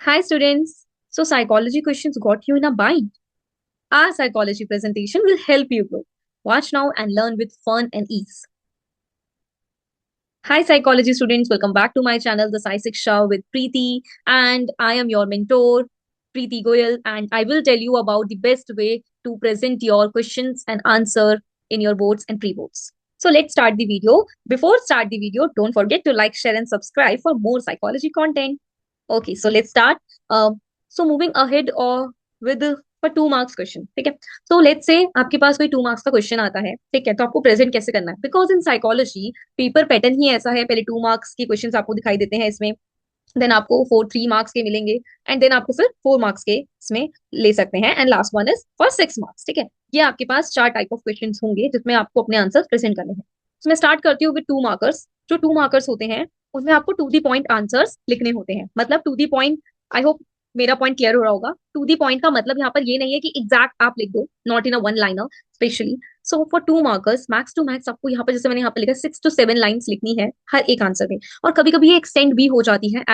Hi students. So psychology questions got you in a bind. Our psychology presentation will help you grow. Watch now and learn with fun and ease. Hi psychology students, welcome back to my channel The Sai Shiksha with Preeti, and I am your mentor Preeti Goyal, and I will tell you about the best way to present your questions and answer in your boards and pre-boards. So let's start the video. Before start the video, don't forget to like, share and subscribe for more psychology content. Okay, so let's start. So moving ahead or with for 2 marks question, ठीक है. So let's say आपके पास कोई 2 marks का question आता है, ठीक है, तो आपको प्रेजेंट कैसे करना है, because in psychology paper pattern ही ऐसा है. पहले 2 मार्क्स के क्वेश्चन आपको दिखाई देते हैं इसमें, देन आपको 3 मार्क्स के मिलेंगे, एंड देन आपको फिर 4 मार्क्स के इसमें ले सकते हैं, and last one is for 6 marks, ठीक है. ये आपके पास 4 टाइप ऑफ क्वेश्चन होंगे जिसमें आपको अपने आंसर प्रेजेंट करने हैं. तो मैं स्टार्ट करती हूँ विद 2 मार्कर्स. जो 2 मार्कर्स होते हैं उनमें आपको टू दी पॉइंट आंसर्स लिखने होते हैं. मतलब to the point, I hope मेरा पॉइंट क्लियर हो रहा होगा. टू दी पॉइंट का मतलब यहाँ पर ये नहीं है कि एग्जैक्ट आप लिख दो, not in a one liner specially. So for 2 markers max to max आपको यहाँ पर, जैसे मैंने यहाँ पर लिखा, 6 to 7 लाइन्स लिखनी है हर एक आंसर में. और कभी कभी ये एक्सटेंड भी हो जाती है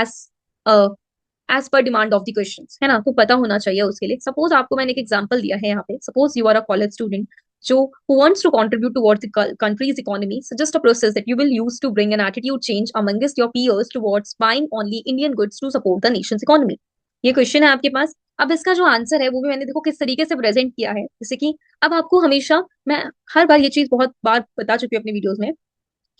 as per demand of the question, है ना, तो पता होना चाहिए उसके लिए. सपोज आपको मैंने एक एग्जांपल दिया है यहाँ पे. Suppose you are a college student जो who wants to contribute towards the country's economy. Suggest a process that you will use to bring an attitude change amongst your peers towards buying only Indian goods to support the nation's economy. ये question है आपके पास. अब इसका जो answer है वो भी मैंने देखो किस तरीके से प्रेजेंट किया है. जैसे कि अब आपको हमेशा, मैं हर बार ये चीज बहुत बार बता चुकी हूँ अपनी वीडियोस में,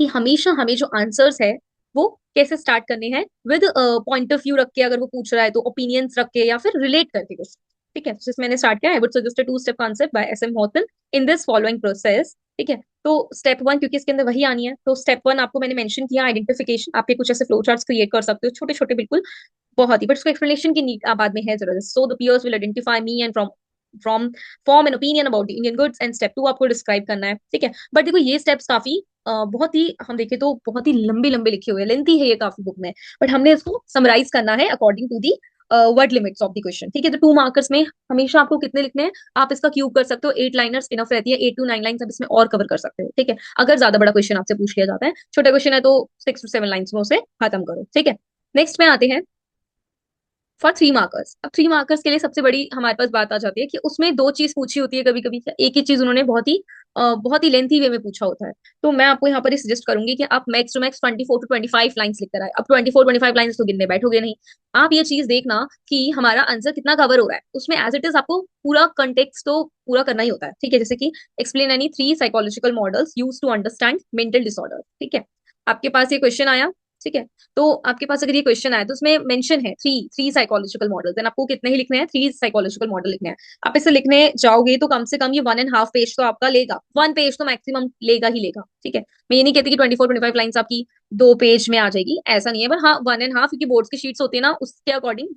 कि हमेशा हमें जो आंसर्स है वो कैसे स्टार्ट करने हैं, विद पॉइंट ऑफ व्यू रख के, अगर वो पूछ रहा है तो ओपिनियंस रख के या फिर रिलेट करके कुछ, ठीक है. तो जिस मैंने स्टार्ट किया, I would suggest a 2 step concept by S M Houghton in this following process, ठीक है. तो स्टेप 1, क्योंकि इसके अंदर वही आनी है, तो स्टेप 1 आपको मैंने मेंशन किया, आइडेंटिफिकेशन. आपके कुछ ऐसे फ्लो चार्ट्स क्रिएट कर सकते हो, छोटे छोटे बिल्कुल, बहुत ही, बट उसको एक्सप्लेनेशन की नीड बाद में है जरूरत. So the peers will identify me and from form an opinion about the Indian goods, and step 2 आपको डिस्क्राइब करना है, ठीक है. बट देखो ये स्टेप्स काफी बहुत ही, हम देखें तो बहुत ही लंबे लंबे लिखे हुए हैं, लेंथी है ये काफी बुक में, बट हमने इसको समराइज करना है according to the word limits of the question, ठीक है. तो 2 मार्कर्स में हमेशा आपको कितने लिखने हैं, आप इसका क्यूब कर सकते हो. 8 लाइनर्स इनफ रहती है, 8 to 9 लाइन्स आप इसमें और कवर कर सकते हो, ठीक है. अगर ज्यादा बड़ा क्वेश्चन आपसे पूछ लिया जाता है, छोटा क्वेश्चन है तो 6 to 7 लाइन्स में उसे खत्म करो, ठीक है. नेक्स्ट में आते हैं फॉर 3 मार्कर्स. अब 3 मार्कर्स के लिए सबसे बड़ी हमारे पास बात आ जाती है कि उसमें दो चीज पूछी होती है कभी कभी, एक ही चीज उन्होंने बहुत ही लेंथी वे में पूछा होता है. तो मैं आपको यहाँ पर ही सजेस्ट करूंगी कि आप max to max 24 to 25 lines लिख कर आए. अब 24 25 लाइन्स तो गिनने बैठोगे नहीं. आप ये चीज देखना कि हमारा आंसर कितना कवर हो रहा है उसमें. एज इट इज आपको पूरा कंटेक्स्ट तो पूरा करना ही होता है, ठीक है. जैसे कि explain any 3 psychological models use to understand mental disorder, ठीक है. आपके पास ये क्वेश्चन आया, ठीक है. तो आपके पास अगर ये क्वेश्चन आया तो उसमें मेंशन है three three psychological model, then आपको कितने ही लिखने हैं, 3 साइकोलॉजिकल मॉडल लिखने हैं. आप इसे लिखने जाओगे तो कम से कम ये 1.5 पेज तो आपका लेगा, 1 पेज तो मैक्सिमम लेगा ही लेगा, ठीक है. मैं ये नहीं कहती कि 24 25 लाइन्स आपकी 2 पेज में आ जाएगी, ऐसा नहीं है, पर हाँ 1.5, क्योंकि बोर्ड्स की शीट्स होती है ना, उसके अकॉर्डिंग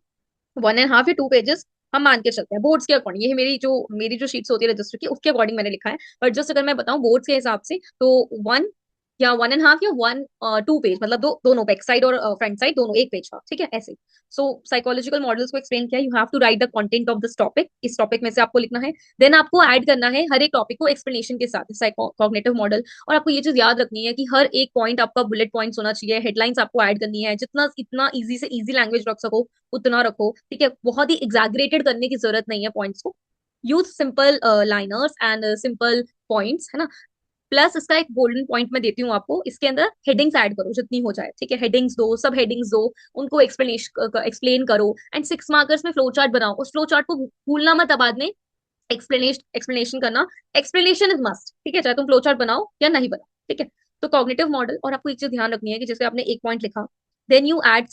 1.5 या 2 पेजेस हम मान के चलते हैं बोर्ड्स के अकॉर्डिंग. ये मेरी जो शीट्स होती है रजिस्टर की, उसके अकॉर्डिंग मैंने लिखा है. बट जस्ट अगर मैं बताऊं बोर्ड्स के हिसाब से, तो 1 या 1.5 या 1 2 पेज, मतलब दोनों बैक साइड और फ्रंट साइड दोनों एक पेज का, ठीक है, ऐसे. सो साइकोलॉजिकल मॉडल्स को एक्सप्लेन किया. You have to write the content of this topic, इस टॉपिक में से आपको लिखना है. देन आपको ऐड करना है हर एक टॉपिक को एक्सप्लेनेशन के साथ, कॉग्निटिव मॉडल. और आपको ये चीज याद रखनी है कि हर एक पॉइंट आपका बुलेट पॉइंट्स होना चाहिए, हेडलाइंस आपको ऐड करनी है, जितना इतना इजी से इजी लैंग्वेज रख सको उतना रखो, ठीक है. बहुत ही एग्जैगरेटेड करने की जरूरत नहीं है पॉइंट्स को. Use simple liners and simple points, है ना. प्लस इसका एक गोल्डन पॉइंट मैं देती हूँ आपको, इसके अंदर हेडिंग्स ऐड करो जितनी हो जाए, ठीक है. हेडिंग्स दो, सब हेडिंग्स दो, उनको एक्सप्लेन करो. एंड 6 मार्कर्स में फ्लो चार्ट बनाओ. उस फ्लो चार्ट को भूलना मत अब बाद में एक्सप्लेनेशन करना. एक्सप्लेनेशन इज मस्ट, ठीक है, चाहे तुम फ्लो चार्ट बनाओ या नहीं बनाओ, ठीक है. तो कॉग्निटिव मॉडल. और आपको एक चीज ध्यान रखनी है कि जैसे आपने एक पॉइंट लिखा, then you add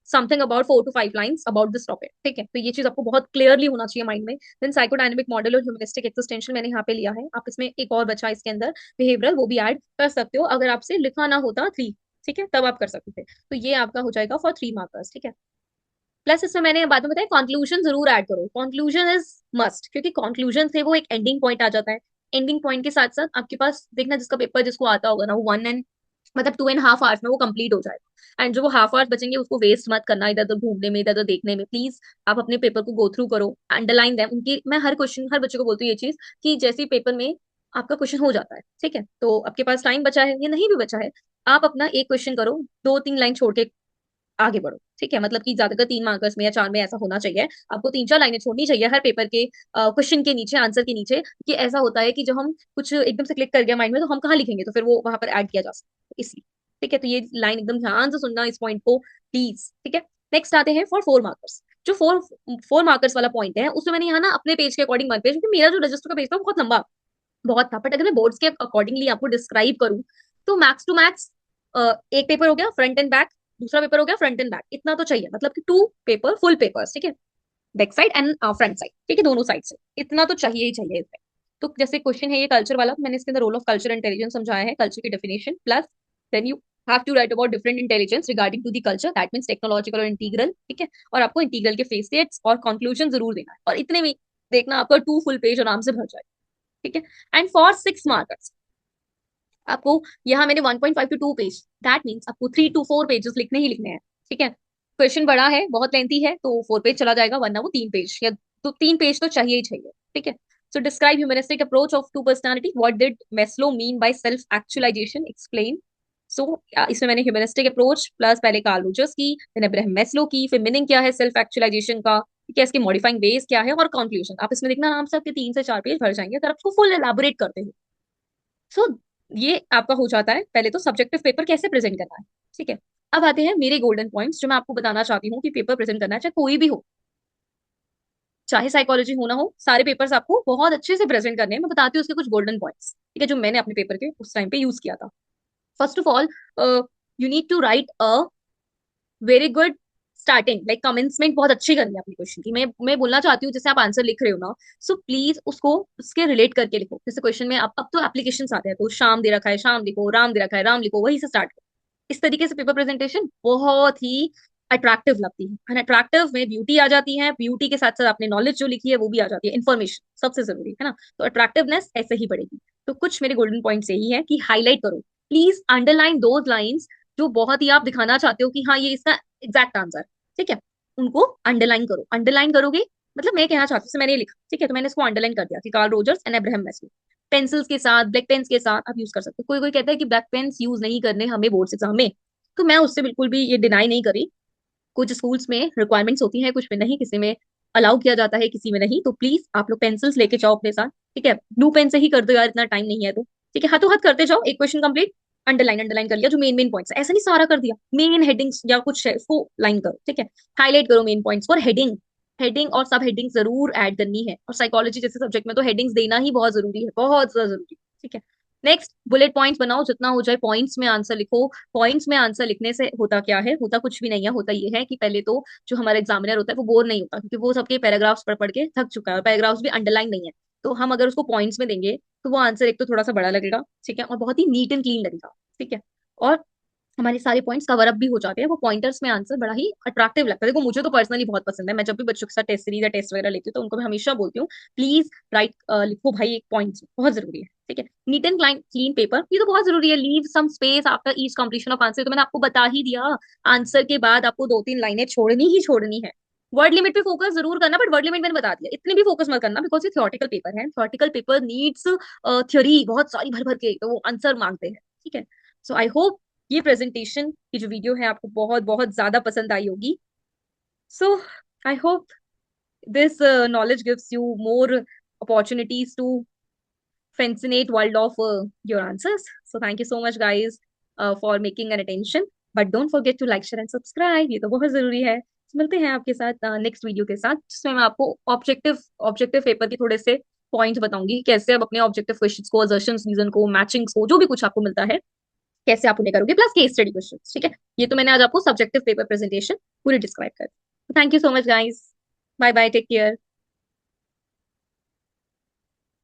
something about 4 to 5 lines about this topic, ठीक है. तो ये चीज आपको बहुत क्लियरली होना चाहिए माइंड में. देन साइकोडायनेमिक मॉडल और ह्यूमनिस्टिक एक्सिस्टेंशियल मैंने यहाँ पे लिया है. आप इसमें एक और बचा इसके अंदर, बिहेवियरल, वो भी ऐड कर सकते हो अगर आपसे लिखा ना होता 3, ठीक है, तब आप कर सकते थे. तो ये आपका हो जाएगा फॉर 3 मार्कर्स, ठीक है. प्लस इसमें मैंने बाद में बताया कंक्लूजन जरूर ऐड करो. कंक्लूजन इज मस्ट, क्योंकि कंक्लूजन से वो एक एंडिंग पॉइंट आ जाता है. एंडिंग पॉइंट के साथ साथ आपके पास देखना, जिसका पेपर जिसको आता होगा ना, वो 1 एंड मतलब 2.5 आवर्स में वो कंप्लीट हो जाएगा. एंड जो वो हाफ आवर्स बचेंगे उसको वेस्ट मत करना इधर उधर घूमने में, इधर उधर देखने में. प्लीज आप अपने पेपर को गो थ्रू करो, अंडरलाइन देम. उनकी मैं हर क्वेश्चन हर बच्चे को बोलती हूँ ये चीज, कि जैसे पेपर में आपका क्वेश्चन हो जाता है। ठीक है, तो आपके पास टाइम बचा है या नहीं भी बचा है, आप अपना एक क्वेश्चन करो, 2-3 लाइन छोड़ के आगे बढ़ो। ठीक है, मतलब कि ज्यादातर 3 मार्कर्स में या 4 में ऐसा होना चाहिए, आपको 3-4 लाइनें छोड़नी चाहिए हर पेपर के क्वेश्चन के नीचे, आंसर के नीचे, कि ऐसा होता है कि जब हम कुछ एकदम से क्लिक कर गया माइंड में, तो हम कहाँ लिखेंगे, तो फिर वो वहां पर ऐड किया जा सकता है इसलिए। ठीक है, तो ये लाइन एकदम ध्यान से सुनना इस पॉइंट को प्लीज। ठीक है, नेक्स्ट आते हैं फॉर 4 मार्कर्स। जो फोर 4 मार्कर्स वाला पॉइंट है, उसमें मैंने यहाँ ना अपने पेज के अकॉर्डिंग 1 पेज, क्योंकि मेरा जो रजिस्टर का पेज था वो बहुत लंबा बहुत था, बट अगर मैं बोर्ड्स के अकॉर्डिंगली आपको डिस्क्राइब करूँ, तो मैक्स टू मैक्स एक पेपर हो गया फ्रंट एंड बैक, दूसरा पेपर हो गया फ्रंट एंड बैक, इतना तो चाहिए, मतलब कि 2 पेपर फुल पेपर्स। ठीक है, back side and front side, ठीक है, दोनों साइड से इतना तो चाहिए ही चाहिए इसमें। तो जैसे क्वेश्चन है ये कल्चर वाला, मैंने इसके अंदर रोल ऑफ कल्चर इंटेलिजेंस समझाया है, कल्चर की definition, plus then you have to write about different intelligence regarding to the culture, that means technological और इंटीग्रल। ठीक है, और आपको इंटीग्रल के फेस स्टेट्स और कंक्लूजन जरूर देना है, और इतने में देखना आपका 2 फुल पेज आराम से भर जाए। ठीक है, एंड फॉर 6 मार्कर्स आपको यहाँ मैंने 1.5 to 2 पेज, दैट मीन्स आपको 3 to 4 पेजेस लिखने ही लिखने हैं। ठीक है, क्वेश्चन बड़ा है, बहुत लेंथी है, तो 4 पेज चला जाएगा, वरना वो 3 पेज या तो 3 पेज तो चाहिए ही चाहिए। ठीक है, so describe humanistic approach of to personality, what did Maslow mean by self actualization, explain. So इसमें मैंने ह्यूमनिस्टिक अप्रोच प्लस पहले कार्ल रोजर्स की, फिर अब्राहम मेस्लो की, फिर मीनिंग क्या है सेल्फ एक्चुअलाइजेशन का, ठीक है, इसके मॉडिफाइंग बेस क्या है, और कंक्लूजन। आप इसमें देखना आराम से आपके 3 से 4 पेज भर जाएंगे अगर आपको फुल एलाबोरेट करते हो। सो ये आपका हो जाता है पहले तो सब्जेक्टिव पेपर कैसे प्रेजेंट करना है। ठीक है, अब आते हैं मेरे गोल्डन पॉइंट्स जो मैं आपको बताना चाहती हूँ कि पेपर प्रेजेंट करना है, चाहे कोई भी हो, चाहे साइकोलॉजी हो ना हो, सारे पेपर्स आपको बहुत अच्छे से प्रेजेंट करने हैं। मैं बताती हूँ उसके कुछ गोल्डन पॉइंट्स, ठीक है, जो मैंने अपने पेपर के उस टाइम पे यूज किया था। First of all, you need to write a very good starting, like commencement बहुत अच्छी करनी है अपनी क्वेश्चन की। मैं बोलना चाहती हूँ जैसे आप आंसर लिख रहे हो ना, सो प्लीज उसको उसके रिलेट करके लिखो। जैसे क्वेश्चन में अब तो एप्लीकेशन आते हैं, तो शाम दे रखा है शाम लिखो, राम दे रखा है राम लिखो, वही से स्टार्ट करो। इस तरीके से पेपर प्रेजेंटेशन बहुत ही अट्रैक्टिव लगती है, एंड अट्रैक्टिव में ब्यूटी आ जाती है, ब्यूटी के साथ साथ आपने नॉलेज जो लिखी है वो भी आ जाती है, इन्फॉर्मेशन सबसे जरूरी है ना, तो अट्रैक्टिवनेस ऐसे ही बढ़ेगी। तो कुछ मेरे गोल्डन पॉइंट्स यही है कि हाईलाइट करो, प्लीज अंडरलाइन दोज लाइन्स जो बहुत ही आप दिखाना चाहते हो कि हाँ ये इसका एग्जैक्ट आंसर। ठीक है, उनको अंडरलाइन करो, अंडरलाइन करोगे मतलब मैं कहना चाहती हूँ, जैसे मैंने लिखा, ठीक है, तो मैंने इसको अंडरलाइन कर दिया कि Carl Rogers and Abraham Maslow. Pencils के साथ, ब्लैक पेन्स के साथ आप यूज कर सकते हो। कोई कोई कहता है कि ब्लैक पेन्स यूज नहीं करने हमें बोर्ड्स एग्जाम में, तो मैं उससे बिल्कुल भी ये डिनाई नहीं करी। कुछ स्कूल्स में रिक्वायरमेंट्स होती है, कुछ में नहीं, किसी में अलाउ किया जाता है, किसी में नहीं, तो प्लीज आप लोग पेंसिल्स लेके जाओ अपने साथ। ठीक है, ब्लू पेन से ही कर दो यार, इतना टाइम नहीं है तो। ठीक है, हाथों हाथ करते जाओ, एक क्वेश्चन कंप्लीट, अंडरलाइन अंडरलाइन कर लिया जो मेन मेन पॉइंट्स है, ऐसा नहीं सारा कर दिया, मेन हेडिंग्स या कुछ है उसको लाइन करो। ठीक है, हाईलाइट करो मेन पॉइंट्स और हेडिंग, हेडिंग और सब हेडिंग जरूर ऐड करनी है, और साइकोलॉजी जैसे सब्जेक्ट में तो हेडिंग्स देना ही बहुत जरूरी है, बहुत ज्यादा जरूरी है। ठीक है, नेक्स्ट बुलेट पॉइंट्स बनाओ, जितना हो जाए पॉइंट्स में आंसर लिखो। पॉइंट्स में आंसर लिखने से होता क्या है, होता कुछ भी नहीं है, होता ये है कि पहले तो जो हमारा एग्जामिनर होता है वो बोर नहीं होता, क्योंकि वो सबके पैराग्राफ्स पढ़ पढ़ के थक चुका है, पैराग्राफ्स भी अंडरलाइन नहीं है। तो हम अगर उसको पॉइंट्स में देंगे तो वो आंसर एक तो थोड़ा सा बड़ा लगेगा, ठीक है, और बहुत ही नीट एंड क्लीन लगेगा। ठीक है, और हमारे सारे पॉइंट्स कवर अप भी हो जाते हैं, वो पॉइंटर्स में आंसर बड़ा ही अट्रैक्टिव लगता है। देखो मुझे तो पर्सनली बहुत पसंद है, मैं जब भी बच्चों के साथ टेस्ट सीरीज या टेस्ट वगैरह लेती हूँ तो उनको मैं हमेशा बोलती हूँ प्लीज राइट, लिखो भाई एक पॉइंट्स, बहुत जरूरी है। ठीक है, नीट एंड क्लीन पेपर ये तो बहुत जरूरी है, leave some space after each completion of answer, तो मैंने आपको बता ही दिया, आंसर के बाद आपको 2-3 लाइनें छोड़नी ही छोड़नी है। वर्ड लिमिट पे फोकस जरूर करना, बट वर्ड लिमिट मैंने बता दिया, इतने भी फोकस मत करना, बिकॉज ये थियोरेटिकल पेपर है, थियोरेटिकल पेपर नीड्स थ्योरी बहुत सारी भर भर के, तो वो आंसर मांगते हैं। ठीक है, सो आई होप ये प्रेजेंटेशन की जो वीडियो है आपको बहुत बहुत ज्यादा पसंद आई होगी। So I hope this knowledge gives you more opportunities to fascinate world of your answers. So thank you so much guys for making an attention, but don't forget to like share and subscribe, ये तो बहुत जरूरी है। So, मिलते हैं आपके साथ next video के साथ, जिसमें मैं आपको ऑब्जेक्टिव ऑब्जेक्टिव पेपर के थोड़े से पॉइंट बताऊंगी, कैसे आप अपने ऑब्जेक्टिव क्वेश्चंस को, असर्शंस, रीजन को, मैचिंग्स को, जो भी कुछ आपको मिलता है कैसे आप उन्हें करोगे, प्लस केस स्टडी क्वेश्चन। ठीक है, ये तो मैंने आज आपको सब्जेक्टिव पेपर प्रेजेंटेशन पूरी डिस्क्राइब कर दी। Thank you so much guys, bye bye, take care.